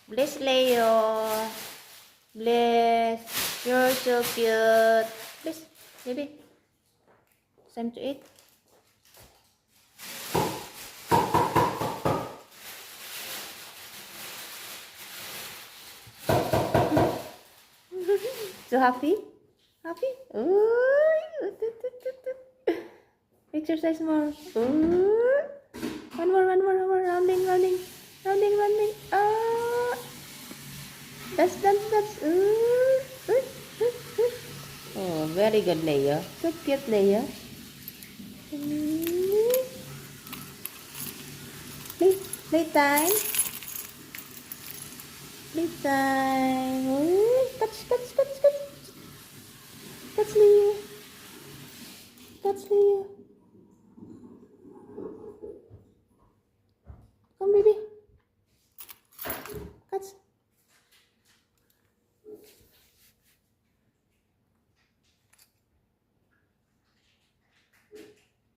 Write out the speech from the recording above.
Bless Leo. Bless. You're so cute. Bless, baby. It's time to eat. So happy? Happy? Ooh. Exercise more. Ooh. One more. Rounding. Ah. That's. Ooh. Oh, very good, Leo. So cute, Leo. Playtime. Ooh. Touch. Touch Leo.